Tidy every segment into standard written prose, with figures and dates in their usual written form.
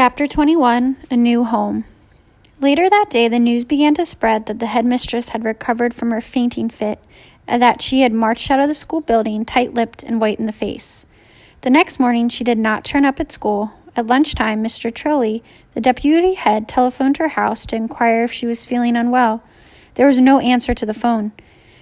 Chapter 21, A New Home. Later that day, the news began to spread that the headmistress had recovered from her fainting fit, and that she had marched out of the school building tight-lipped and white in the face. The next morning, she did not turn up at school. At lunchtime, Mr. Trilly, the deputy head, telephoned her house to inquire if she was feeling unwell. There was no answer to the phone.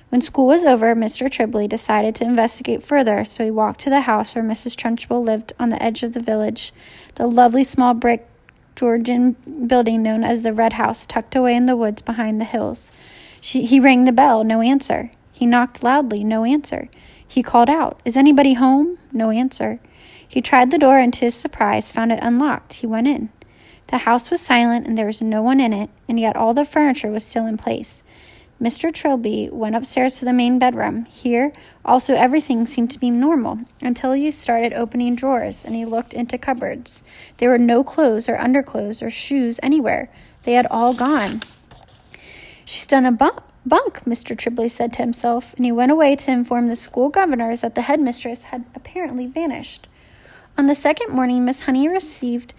When school was over, Mr. Trilly decided to investigate further, so he walked to the house where Mrs. Trunchbull lived on the edge of the village, the lovely small brick Georgian building known as the Red House, tucked away in the woods behind the hills. He rang the bell, no answer. He knocked loudly, no answer. He called out, "Is anybody home?" No answer. He tried the door and to his surprise found it unlocked. He went in. The house was silent and there was no one in it, and yet all the furniture was still in place. Mr. Trilby went upstairs to the main bedroom. Here, also, everything seemed to be normal, until he started opening drawers, and he looked into cupboards. There were no clothes or underclothes or shoes anywhere. They had all gone. "She's done a bunk," Mr. Trilby said to himself, and he went away to inform the school governors that the headmistress had apparently vanished. On the second morning, Miss Honey received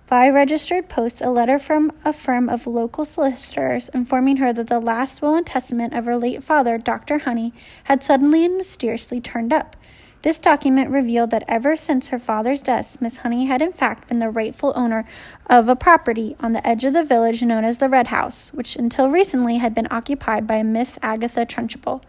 by registered post a letter from a firm of local solicitors informing her that the last will and testament of her late father, Dr. Honey, had suddenly and mysteriously turned up. This document revealed that ever since her father's death, Miss Honey had in fact been the rightful owner of a property on the edge of the village known as the Red House, which until recently had been occupied by Miss Agatha Trunchbull.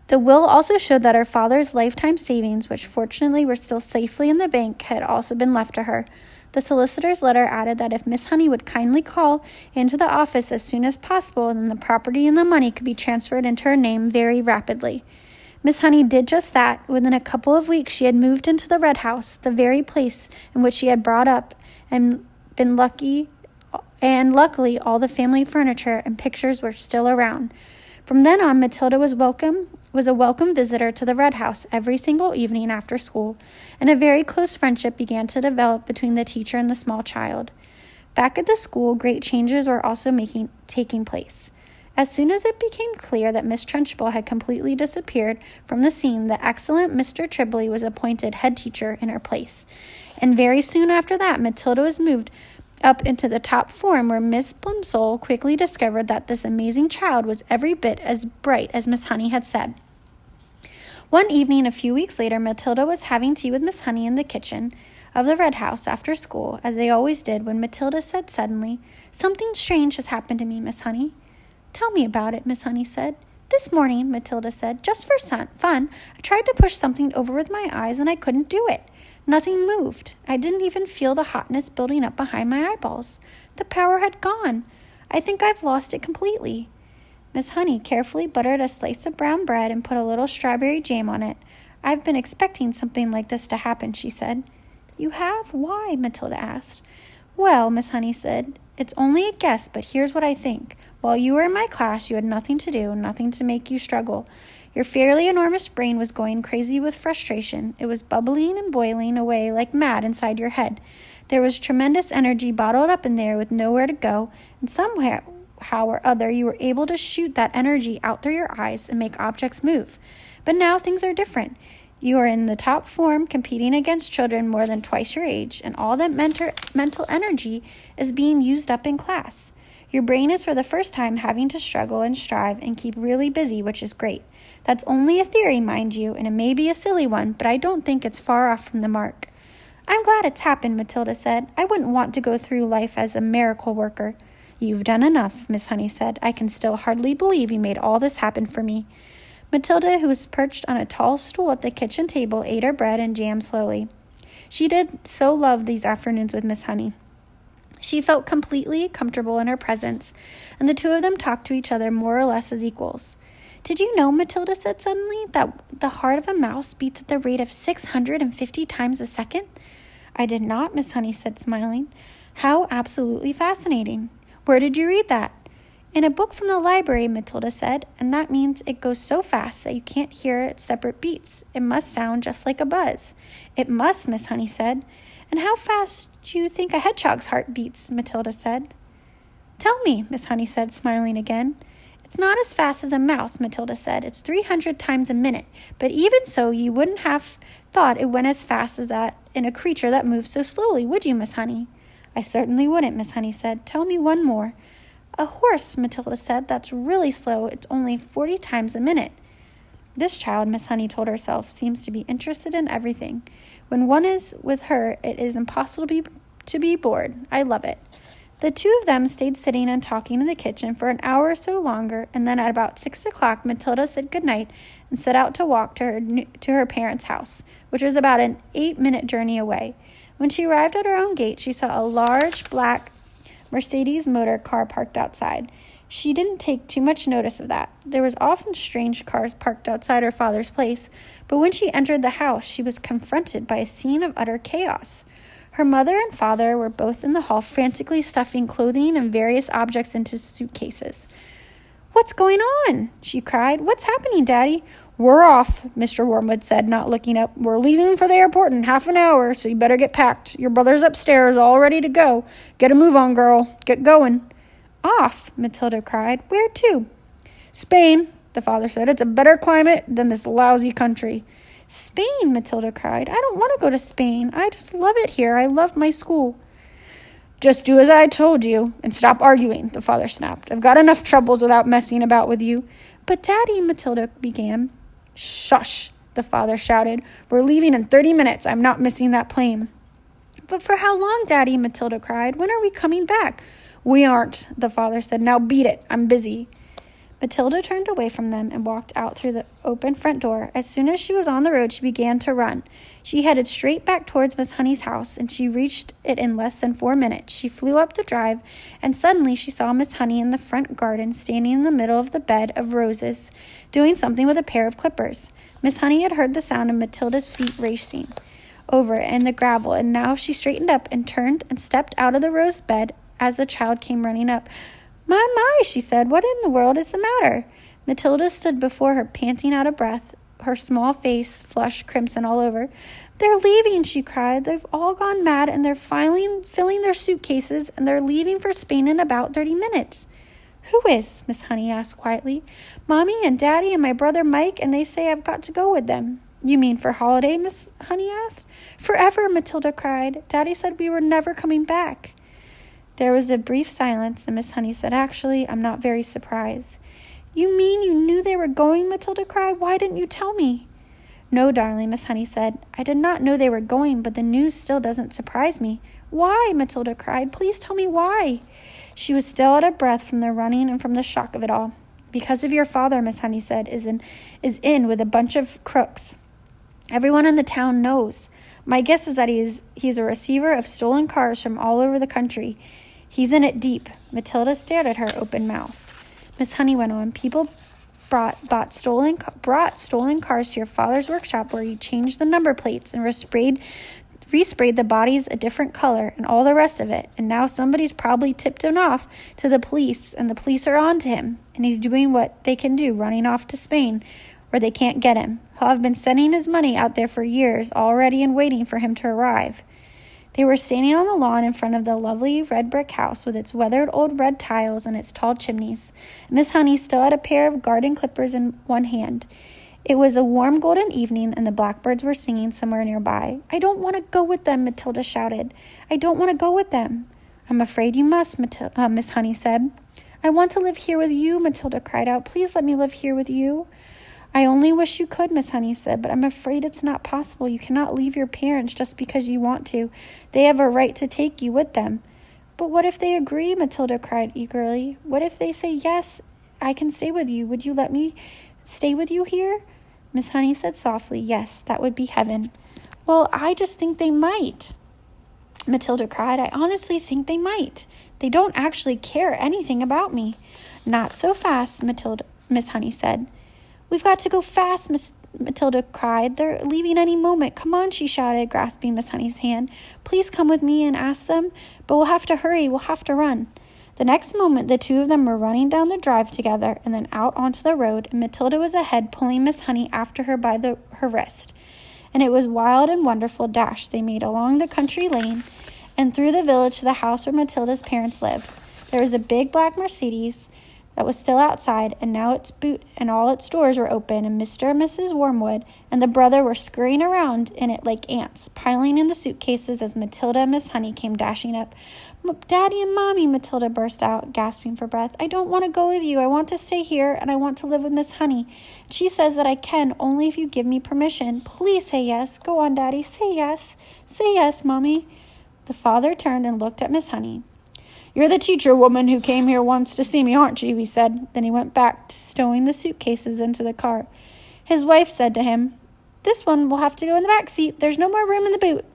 The will also showed that her father's lifetime savings, which fortunately were still safely in the bank, had also been left to her. The solicitor's letter added that if Miss Honey would kindly call into the office as soon as possible, then the property and the money could be transferred into her name very rapidly. Miss Honey did just that. Within a couple of weeks, she had moved into the Red House, the very place in which she had brought up and been lucky, and luckily all the family furniture and pictures were still around. From then on, Matilda was a welcome visitor to the Red House every single evening after school, and a very close friendship began to develop between the teacher and the small child. Back at the school, great changes were also taking place. As soon as it became clear that Miss Trunchbull had completely disappeared from the scene, the excellent Mr. Trilby was appointed head teacher in her place, and very soon after that, Matilda was moved up into the top form, where Miss Plimsoll quickly discovered that this amazing child was every bit as bright as Miss Honey had said. One evening, a few weeks later, Matilda was having tea with Miss Honey in the kitchen of the Red House after school, as they always did, when Matilda said suddenly, "Something strange has happened to me, Miss Honey." "Tell me about it," Miss Honey said. "This morning," Matilda said, "just for fun, I tried to push something over with my eyes and I couldn't do it. Nothing moved. I didn't even feel the hotness building up behind my eyeballs. The power had gone. I think I've lost it completely." Miss Honey carefully buttered a slice of brown bread and put a little strawberry jam on it. "I've been expecting something like this to happen," she said. "You have? Why?" Matilda asked. "Well," Miss Honey said, "it's only a guess, but here's what I think. While you were in my class, you had nothing to do, nothing to make you struggle. Your fairly enormous brain was going crazy with frustration. It was bubbling and boiling away like mad inside your head. There was tremendous energy bottled up in there with nowhere to go, and somehow or other you were able to shoot that energy out through your eyes and make objects move. But now things are different. You are in the top form, competing against children more than twice your age, and all that mental energy is being used up in class. Your brain is for the first time having to struggle and strive and keep really busy, which is great. That's only a theory, mind you, and it may be a silly one, but I don't think it's far off from the mark." "I'm glad it's happened," Matilda said. "I wouldn't want to go through life as a miracle worker." "You've done enough," Miss Honey said. "I can still hardly believe you made all this happen for me." Matilda, who was perched on a tall stool at the kitchen table, ate her bread and jam slowly. She did so love these afternoons with Miss Honey. She felt completely comfortable in her presence, and the two of them talked to each other more or less as equals. "Did you know," Matilda said suddenly, "that the heart of a mouse beats at the rate of 650 times a second?" "I did not," Miss Honey said, smiling. "How absolutely fascinating. Where did you read that?" "In a book from the library," Matilda said, "and that means it goes so fast that you can't hear its separate beats. It must sound just like a buzz." "It must," Miss Honey said. "And how fast do you think a hedgehog's heart beats?" Matilda said. "Tell me," Miss Honey said, smiling again. "It's not as fast as a mouse," Matilda said. "It's 300 times a minute. But even so, you wouldn't have thought it went as fast as that in a creature that moves so slowly, would you, Miss Honey?" "I certainly wouldn't," Miss Honey said. "Tell me one more." "A horse," Matilda said. "That's really slow. It's only 40 times a minute." This child, Miss Honey told herself, seems to be interested in everything. When one is with her, it is impossible to be bored. I love it. The two of them stayed sitting and talking in the kitchen for an hour or so longer, and then at about 6 o'clock, Matilda said good night and set out to walk to her parents' house, which was about an 8-minute journey away. When she arrived at her own gate, she saw a large black Mercedes motor car parked outside. She didn't take too much notice of that. There was often strange cars parked outside her father's place, but when she entered the house, she was confronted by a scene of utter chaos. Her mother and father were both in the hall, frantically stuffing clothing and various objects into suitcases. "What's going on?" she cried. "What's happening, Daddy?" "We're off," Mr. Wormwood said, not looking up. "We're leaving for the airport in half an hour, so you better get packed. Your brother's upstairs, all ready to go. Get a move on, girl. Get going." "Off?" Matilda cried. "Where to?" "Spain," the father said. "It's a better climate than this lousy country." "Spain," Matilda cried. "I don't want to go to Spain. I just love it here. I love my school." "Just do as I told you and stop arguing," the father snapped. "I've got enough troubles without messing about with you." "But, Daddy," Matilda began. "Shush," the father shouted. "We're leaving in 30 minutes. I'm not missing that plane." "But for how long, Daddy?" Matilda cried. "When are we coming back?" "We aren't," the father said. "Now beat it. I'm busy." Matilda turned away from them and walked out through the open front door. As soon as she was on the road, she began to run. She headed straight back towards Miss Honey's house, and she reached it in less than 4 minutes. She flew up the drive, and suddenly she saw Miss Honey in the front garden, standing in the middle of the bed of roses, doing something with a pair of clippers. Miss Honey had heard the sound of Matilda's feet racing over in the gravel, and now she straightened up and turned and stepped out of the rose bed as the child came running up. My, she said, "what in the world is the matter?" Matilda stood before her, panting out of breath, her small face flushed crimson all over. "They're leaving," she cried. "They've all gone mad, and they're filling their suitcases, and they're leaving for Spain in about 30 minutes. "Who is?" Miss Honey asked quietly. "Mommy and Daddy and my brother Mike, and they say I've got to go with them." "You mean for holiday?" Miss Honey asked. "Forever," Matilda cried. "Daddy said we were never coming back." There was a brief silence, and Miss Honey said, "Actually, I'm not very surprised." "You mean you knew they were going?" Matilda cried. "Why didn't you tell me?" "No, darling," Miss Honey said. "I did not know they were going, but the news still doesn't surprise me." "Why?" Matilda cried. "Please tell me why." She was still out of breath from the running and from the shock of it all. "Because of your father," Miss Honey said, is in with a bunch of crooks. Everyone in the town knows. My guess is that he's a receiver of stolen cars from all over the country. He's in it deep." Matilda stared at her, open-mouthed. Miss Honey went on. "People brought stolen cars to your father's workshop where he changed the number plates and resprayed the bodies a different color and all the rest of it. And now somebody's probably tipped him off to the police, and the police are on to him. And he's doing what they can do, running off to Spain, where they can't get him. He'll have been sending his money out there for years, all ready and waiting for him to arrive." They were standing on the lawn in front of the lovely red brick house with its weathered old red tiles and its tall chimneys. Miss Honey still had a pair of garden clippers in one hand. It was a warm golden evening, and the blackbirds were singing somewhere nearby. "I don't want to go with them," Matilda shouted. "I don't want to go with them." "I'm afraid you must," Miss Honey said. "I want to live here with you," Matilda cried out. "Please let me live here with you." "I only wish you could," Miss Honey said, "but I'm afraid it's not possible. You cannot leave your parents just because you want to. They have a right to take you with them." "But what if they agree?" Matilda cried eagerly. "What if they say, 'Yes, I can stay with you. Would you let me stay with you here?'" Miss Honey said softly, "Yes, that would be heaven." "Well, I just think they might," Matilda cried. "I honestly think they might. They don't actually care anything about me." "Not so fast," Miss Honey said. "We've got to go fast," Matilda cried. "They're leaving any moment. Come on," she shouted, grasping Miss Honey's hand. "Please come with me and ask them. But we'll have to hurry. We'll have to run." The next moment, the two of them were running down the drive together and then out onto the road, and Matilda was ahead, pulling Miss Honey after her by her wrist. And it was wild and wonderful dash they made along the country lane and through the village to the house where Matilda's parents lived. There was a big black Mercedes that was still outside, and now its boot and all its doors were open, and Mr. and Mrs. Wormwood and the brother were scurrying around in it like ants, piling in the suitcases as Matilda and Miss Honey came dashing up. "Daddy and Mommy," Matilda burst out, gasping for breath. "I don't want to go with you. I want to stay here, and I want to live with Miss Honey. She says that I can only if you give me permission. Please say yes. Go on, Daddy. Say yes. Say yes, Mommy." The father turned and looked at Miss Honey. "You're the teacher woman who came here once to see me, aren't you?" he said. Then he went back to stowing the suitcases into the car. His wife said to him, "This one will have to go in the back seat. There's no more room in the boot."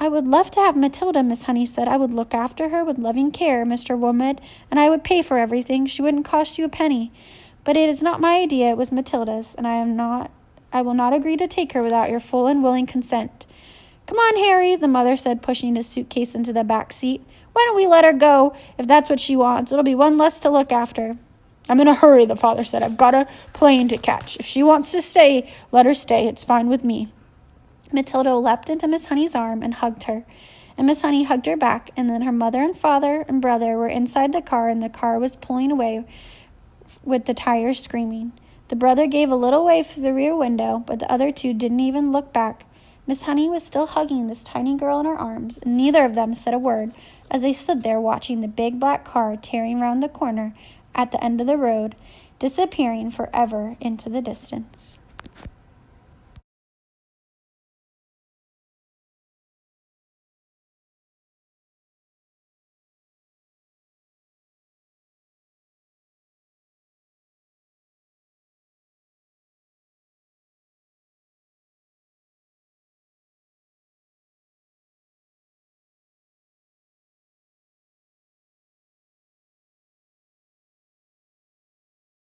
"I would love to have Matilda," Miss Honey said. "I would look after her with loving care, Mr. Wormwood, and I would pay for everything. She wouldn't cost you a penny. But it is not my idea, it was Matilda's, and I will not agree to take her without your full and willing consent." "Come on, Harry," the mother said, pushing his suitcase into the back seat. "Why don't we let her go? If that's what she wants, it'll be one less to look after." "I'm in a hurry," the father said. "I've got a plane to catch. If she wants to stay, let her stay. It's fine with me." Matilda leapt into Miss Honey's arm and hugged her, and Miss Honey hugged her back, and then her mother and father and brother were inside the car, and the car was pulling away with the tires screaming. The brother gave a little wave through the rear window, but the other two didn't even look back. Miss Honey was still hugging this tiny girl in her arms, and neither of them said a word as they stood there watching the big black car tearing round the corner at the end of the road, disappearing forever into the distance.